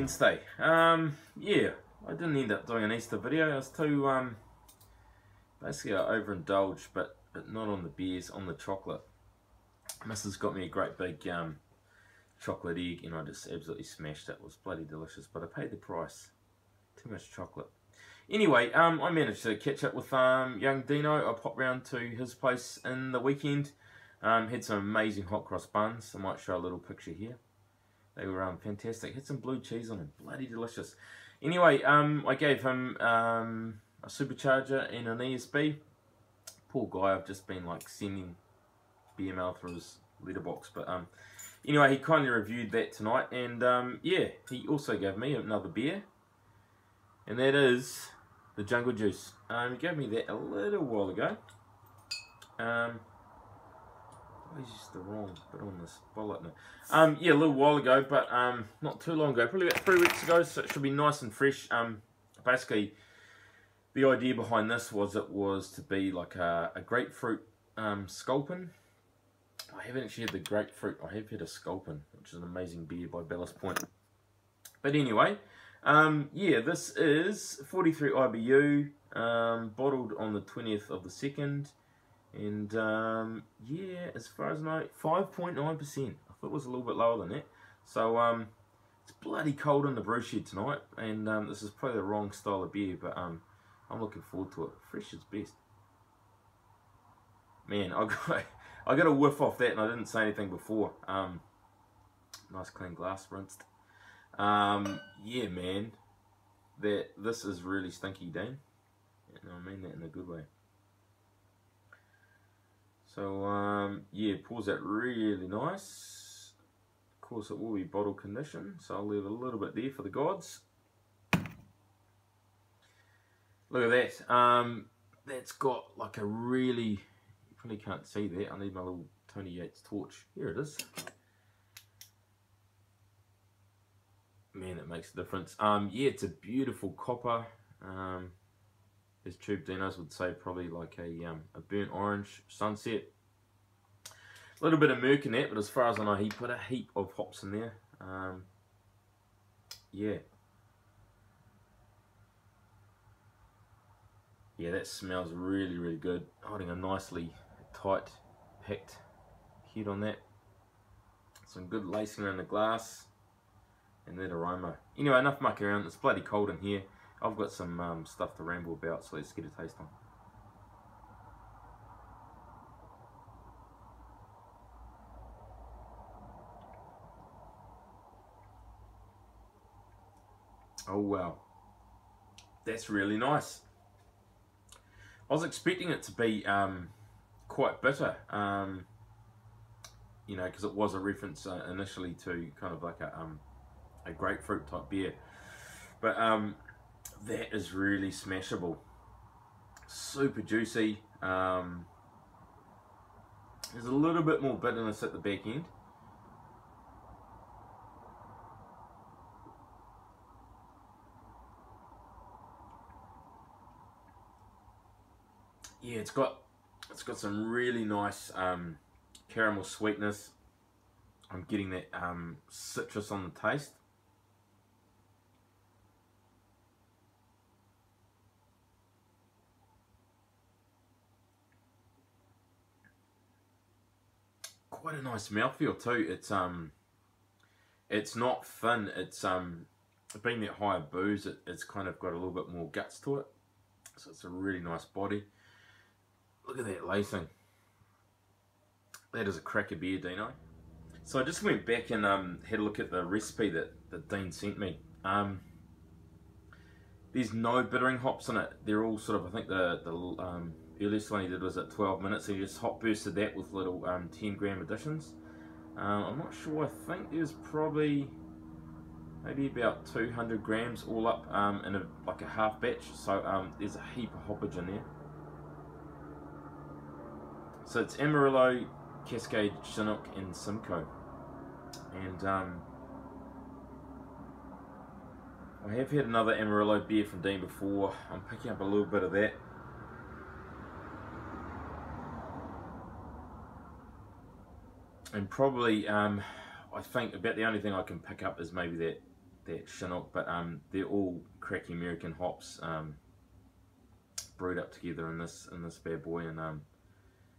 Wednesday. Yeah, I didn't end up doing an Easter video. I was too basically I overindulged, but not on the beers, on the chocolate. Mrs. got me a great big chocolate egg, and I just absolutely smashed it. It was bloody delicious, but I paid the price. Too much chocolate. Anyway, I managed to catch up with young Dino. I popped round to his place in the weekend. Had some amazing hot cross buns. I might show a little picture here. They were fantastic. Had some blue cheese on them. Bloody delicious. Anyway, I gave him a supercharger and an ESB. Poor guy, I've just been like sending beer mail through his letterbox. But anyway, he kindly reviewed that tonight. And yeah, he also gave me another beer. And that is the Jungle Juice. He gave me that a little while ago. It's just the wrong bit on this bullet now. Yeah, a little while ago, but not too long ago, probably about 3 weeks ago, so it should be nice and fresh. Basically, the idea behind this was it was to be like a grapefruit sculpin. I haven't actually had the grapefruit, I have had a sculpin, which is an amazing beer by Ballast Point. But anyway, yeah, this is 43 IBU, bottled on the 20th of the 2nd. And yeah, as far as I know, 5.9%. I thought it was a little bit lower than that. So it's bloody cold in the brew shed tonight, and this is probably the wrong style of beer, but I'm looking forward to it. Fresh is best. Man, I got a whiff off that, and I didn't say anything before. Nice clean glass, rinsed. Yeah, man, this is really stinky, Dean. And I mean that in a good way. So, yeah, pours out really nice. Of course, it will be bottle condition, so I'll leave a little bit there for the gods. Look at that. That's got like a really, you probably can't see that. I need my little Tony Yates torch. Here it is. Man, it makes a difference. Yeah, it's a beautiful copper. As Tubedinoz would say, probably like a burnt orange sunset. A little bit of murk in that, but as far as I know, he put a heap of hops in there. Yeah. Yeah, that smells really, really good. Holding a nicely tight, packed head on that. Some good lacing around the glass. And that aroma. Anyway, enough mucking around. It's bloody cold in here. I've got some stuff to ramble about, so let's get a taste on. Oh wow, that's really nice. I was expecting it to be quite bitter, you know, because it was a reference initially to kind of like a grapefruit type beer, but that is really smashable. Super juicy. There's a little bit more bitterness at the back end. Yeah, it's got some really nice caramel sweetness. I'm getting that citrus on the taste. Quite a nice mouthfeel too. It's not thin. It's being that higher booze, it's kind of got a little bit more guts to it. So it's a really nice body. Look at that lacing. That is a cracker beer, Dino. So I just went back and had a look at the recipe that Dean sent me. There's no bittering hops in it. They're all sort of, I think the earliest one he did was at 12 minutes, so he just hop bursted that with little 10 gram additions. I'm not sure, I think there's probably maybe about 200 grams all up in like a half batch, so there's a heap of hoppage in there. So it's Amarillo, Cascade, Chinook and Simcoe. And I have had another Amarillo beer from Dean before. I'm picking up a little bit of that. And probably, I think about the only thing I can pick up is maybe that Chinook, but they're all cracky American hops brewed up together in this bad boy, and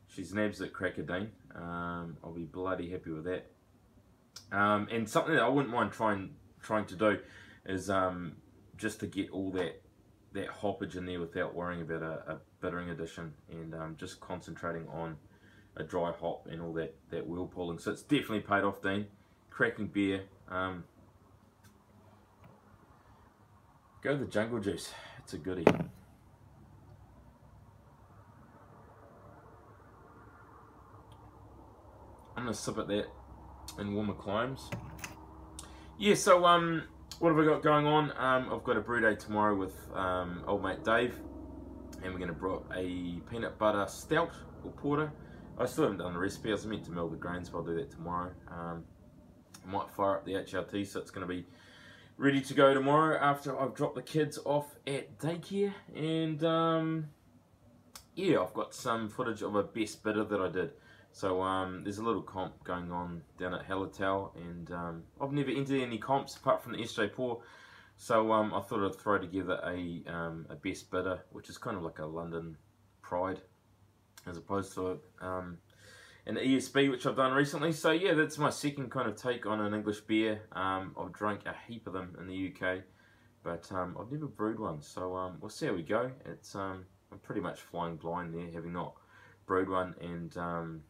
she's an absolute crackerdine. I'll be bloody happy with that. And something that I wouldn't mind trying to do is just to get all that hoppage in there without worrying about a bittering addition, and just concentrating on a dry hop and all that wheel pulling. So it's definitely paid off, Dean. Cracking beer. Go the Jungle Juice. It's a goodie. I'm gonna sip at that in warmer climes. Yeah, so what have I got going on? I've got a brew day tomorrow with old mate Dave, and we're gonna brew up a peanut butter stout or porter. I still haven't done the recipe. I was meant to mill the grains, but I'll do that tomorrow. I might fire up the HRT, so it's gonna be ready to go tomorrow after I've dropped the kids off at daycare. And yeah, I've got some footage of a best bidder that I did. So there's a little comp going on down at Hallertau, and I've never entered any comps apart from the SJ Pour, so I thought I'd throw together a best bidder, which is kind of like a London Pride, as opposed to an ESB, which I've done recently. So yeah, that's my second kind of take on an English beer. I've drank a heap of them in the UK, but I've never brewed one, so we'll see how we go. It's I'm pretty much flying blind there, having not brewed one, and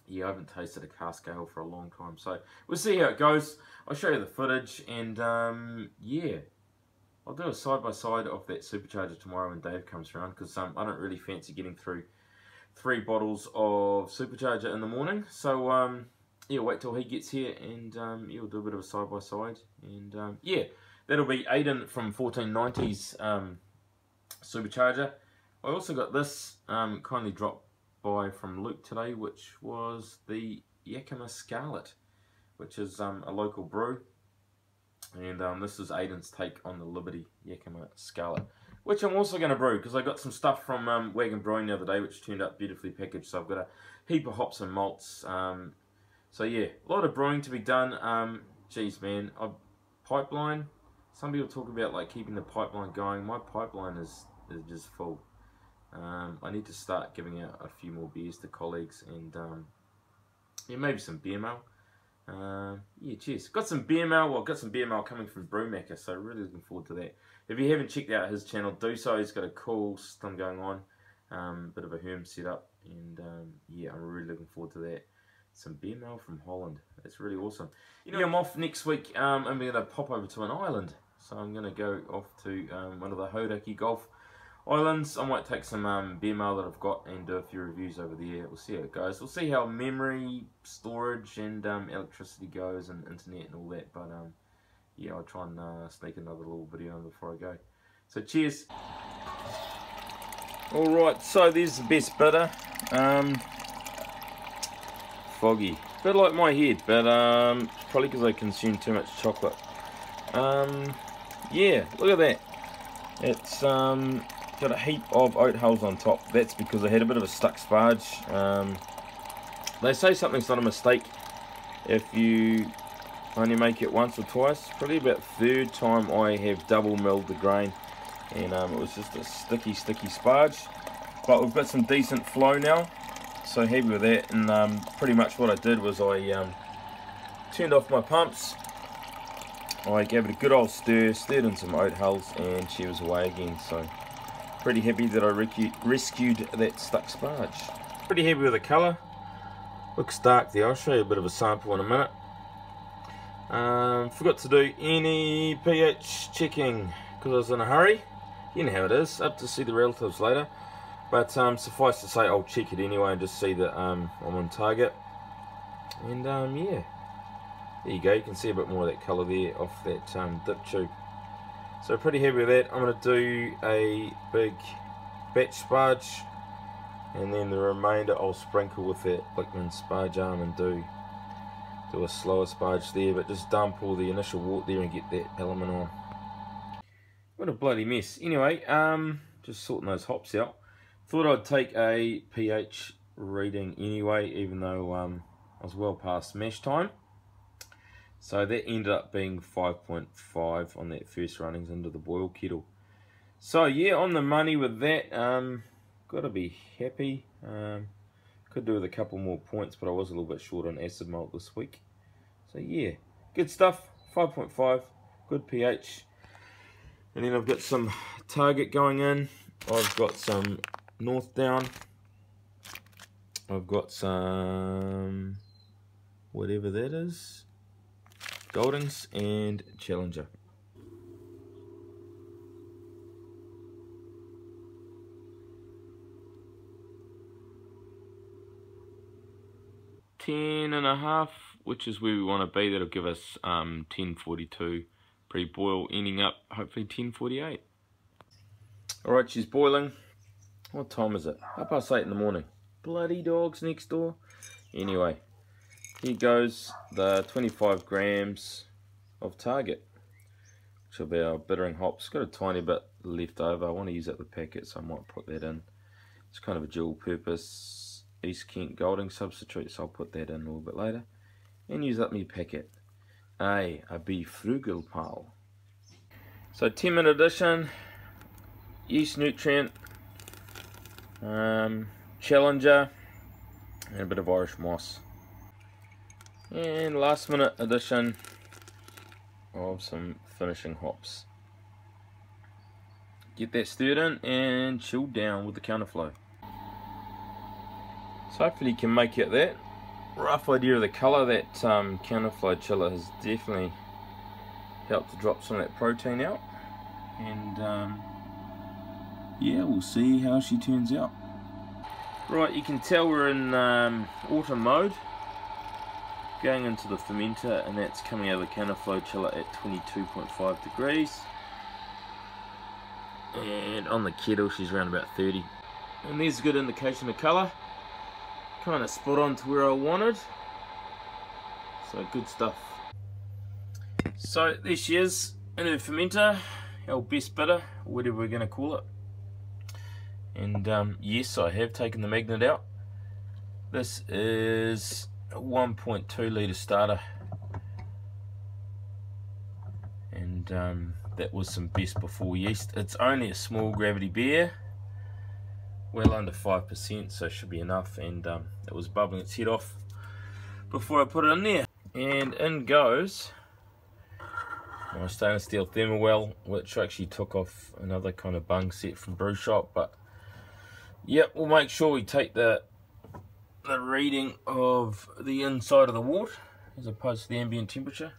yeah, I haven't tasted a cask ale for a long time, so we'll see how it goes. I'll show you the footage, and yeah, I'll do a side-by-side of that supercharger tomorrow when Dave comes around, because I don't really fancy getting through 3 bottles of supercharger in the morning. So yeah, wait till he gets here, and yeah, we'll do a bit of a side-by-side, and yeah, that'll be Aiden from 1490's supercharger. I also got this kindly dropped by from Luke today, which was the Yakima Scarlet, which is a local brew, and this is Aiden's take on the Liberty Yakima Scarlet, which I'm also going to brew, because I got some stuff from Wagon Brewing the other day, which turned out beautifully packaged. So I've got a heap of hops and malts. So yeah, a lot of brewing to be done. Geez, man, pipeline. Some people talk about like keeping the pipeline going. My pipeline is just full. I need to start giving out a few more beers to colleagues, and yeah, maybe some beer mail. Yeah, cheers. Got some beer mail. Well, got some beer mail coming from Brewmaker, so really looking forward to that. If you haven't checked out his channel, do so. He's got a cool system going on, bit of a herm setup, and yeah, I'm really looking forward to that. Some beer mail from Holland. That's really awesome. You know, I'm off next week. I'm going to pop over to an island, so I'm going to go off to one of the Hauraki Golf Islands. I might take some beer mail that I've got and do a few reviews over there. We'll see how it goes. We'll see how memory, storage, and electricity goes, and internet and all that. But yeah, I'll try and sneak another little video in before I go. So cheers. Alright, so there's the best bidder. Foggy. Bit like my head, but probably because I consume too much chocolate. Yeah, look at that. It's got a heap of oat hulls on top. That's because I had a bit of a stuck sparge. They say something's not a mistake if you only make it once or twice. Probably about third time I have double milled the grain, and it was just a sticky sparge. But we've got some decent flow now, so happy with that. And pretty much what I did was I turned off my pumps. I gave it a good old stir, stirred in some oat hulls, and she was away again. So pretty happy that I rescued that stuck sparge. Pretty happy with the colour. Looks dark there. I'll show you a bit of a sample in a minute. Forgot to do any pH checking because I was in a hurry. You know how it is, up to see the relatives later. But suffice to say, I'll check it anyway and just see that I'm on target. And yeah, there you go. You can see a bit more of that colour there off that dip tube. So pretty happy with that. I'm going to do a big batch sparge, and then the remainder I'll sprinkle with that Blickman sparge arm and do a slower sparge there, but just dump all the initial wort there and get that element on. What a bloody mess. Anyway, just sorting those hops out. Thought I'd take a pH reading anyway, even though I was well past mash time. So that ended up being 5.5 on that first runnings into the boil kettle. So yeah, on the money with that. Gotta be happy. Could do with a couple more points, but I was a little bit short on acid malt this week. So yeah, good stuff. 5.5, good pH. And then I've got some Target going in. I've got some North Down. I've got some whatever that is, Goldings, and Challenger. $10.5, which is where we want to be. That'll give us 10.42 pre-boil, ending up hopefully 10.48. Alright, she's boiling. What time is it? 8:30 in the morning. Bloody dogs next door. Anyway, here goes the 25 grams of Target, which will be our bittering hops. Got a tiny bit left over. I want to use up the packet, so I might put that in. It's kind of a dual purpose East Kent Golding substitute, so I'll put that in a little bit later. And use up my packet. A be frugal pal. So 10-minute addition, yeast nutrient, Challenger, and a bit of Irish moss. And last minute addition of some finishing hops. Get that stirred in and chilled down with the counterflow. So hopefully you can make out that rough idea of the colour. That counterflow chiller has definitely helped to drop some of that protein out. And yeah, we'll see how she turns out. Right, you can tell we're in autumn mode. Going into the fermenter, and that's coming out of the counterflow chiller at 22.5 degrees. And on the kettle she's around about 30. And there's a good indication of colour. Kind of spot on to where I wanted. So good stuff. So there she is in her fermenter, our best bitter, whatever we're going to call it. And yes, I have taken the magnet out. This is a 1.2 litre starter. And that was some best before yeast. It's only a small gravity beer, well under 5%, so should be enough. And it was bubbling its head off before I put it in there. And in goes my stainless steel thermowell, which I actually took off another kind of bung set from Brew Shop. But yep, we'll make sure we take the reading of the inside of the wort as opposed to the ambient temperature.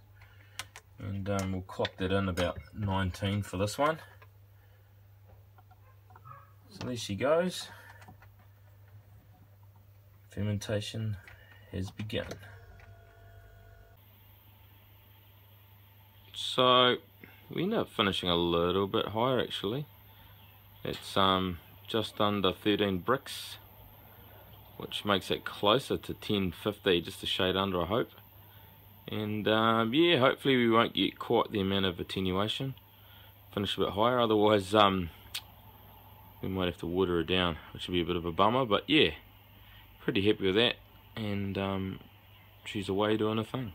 And we'll clock that in about 19 for this one. So there she goes. Fermentation has begun. So we end up finishing a little bit higher actually. It's just under 13 bricks, which makes it closer to 10.50, just a shade under I hope. And yeah, hopefully we won't get quite the amount of attenuation. Finish a bit higher, otherwise we might have to water her down, which would be a bit of a bummer. But yeah, pretty happy with that. And she's away doing her thing.